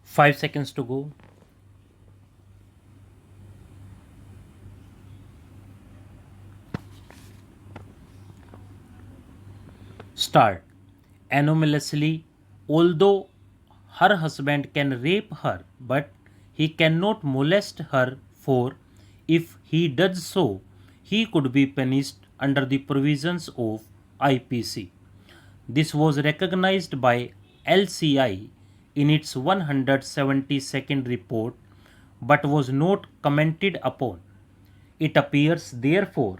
5 seconds to go. Start. Anomalously, although her husband can rape her, but he cannot molest her, for if he does so, he could be punished under the provisions of IPC. This was recognized by LCI in its 172nd report but was not commented upon. It appears, therefore,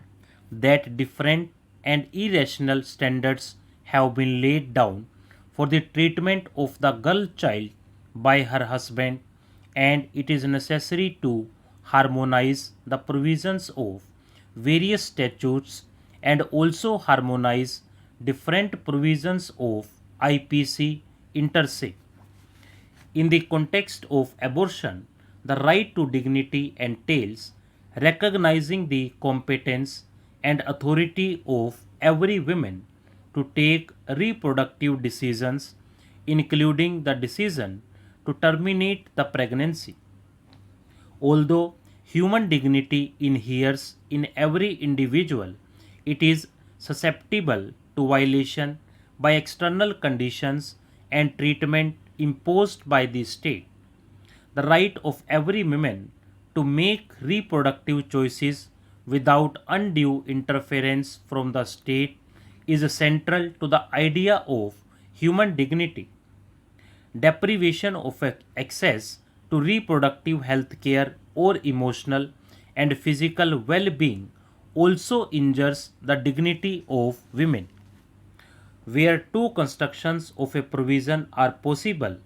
that different and irrational standards have been laid down for the treatment of the girl child by her husband, and it is necessary to harmonize the provisions of various statutes and also harmonize different provisions of IPC inter se. In the context of abortion, the right to dignity entails recognizing the competence and authority of every woman to take reproductive decisions, including the decision to terminate the pregnancy. Although human dignity inheres in every individual, it is susceptible to violation by external conditions and treatment imposed by the state. The right of every woman to make reproductive choices without undue interference from the state is central to the idea of human dignity. Deprivation of access to reproductive health care or emotional and physical well being also injures the dignity of women. Where two constructions of a provision are possible,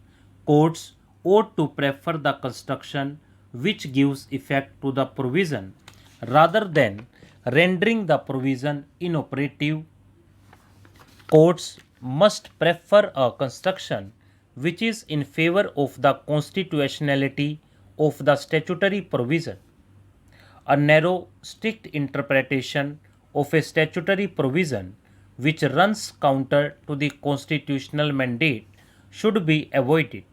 courts ought to prefer the construction which gives effect to the provision rather than rendering the provision inoperative. Courts must prefer a construction which is in favor of the constitutionality of the statutory provision. A narrow, strict interpretation of a statutory provision which runs counter to the constitutional mandate should be avoided.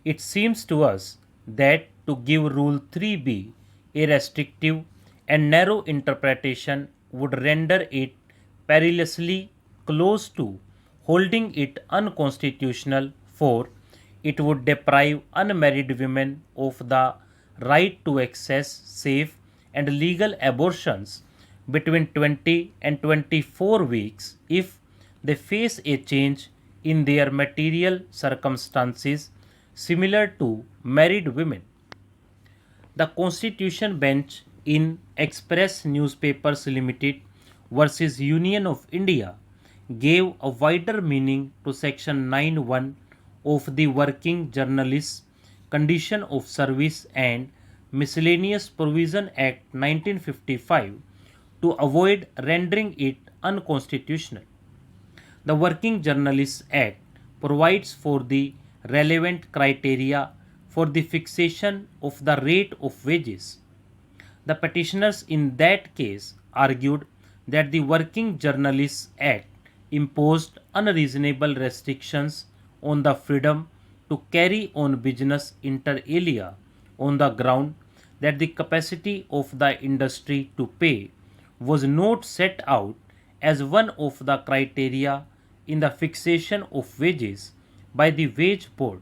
It seems to us that to give Rule 3b a restrictive and narrow interpretation would render it perilously close to holding it unconstitutional, for it would deprive unmarried women of the right to access safe and legal abortions between 20 and 24 weeks if they face a change in their material circumstances similar to married women. The Constitution Bench in Express Newspapers Limited versus Union of India gave a wider meaning to Section 9(1) of the Working Journalists Condition of Service and Miscellaneous Provision Act 1955 to avoid rendering it unconstitutional. The Working Journalists Act provides for the relevant criteria for the fixation of the rate of wages. The petitioners in that case argued that the Working Journalists Act imposed unreasonable restrictions on the freedom to carry on business inter alia on the ground that the capacity of the industry to pay was not set out as one of the criteria in the fixation of wages by the wage board.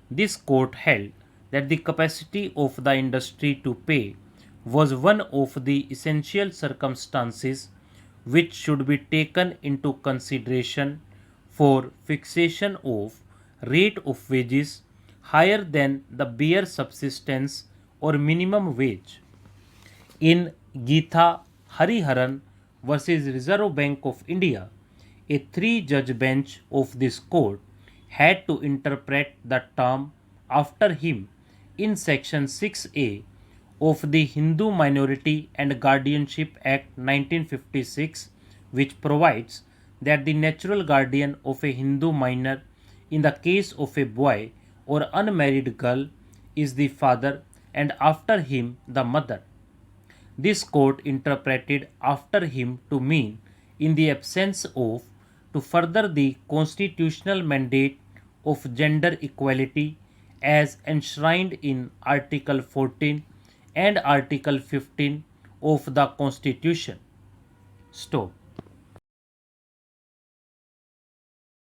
This court held that the capacity of the industry to pay was one of the essential circumstances which should be taken into consideration for fixation of rate of wages higher than the bare subsistence or minimum wage. In Geetha Hariharan versus Reserve Bank of India, a three-judge bench of this court had to interpret the term after him in Section 6A of the Hindu Minority and Guardianship Act 1956, which provides that the natural guardian of a Hindu minor in the case of a boy or unmarried girl is the father and after him the mother. This court interpreted after him to mean in the absence of to further the constitutional mandate of gender equality as enshrined in Article 14 and Article 15 of the Constitution. Stop.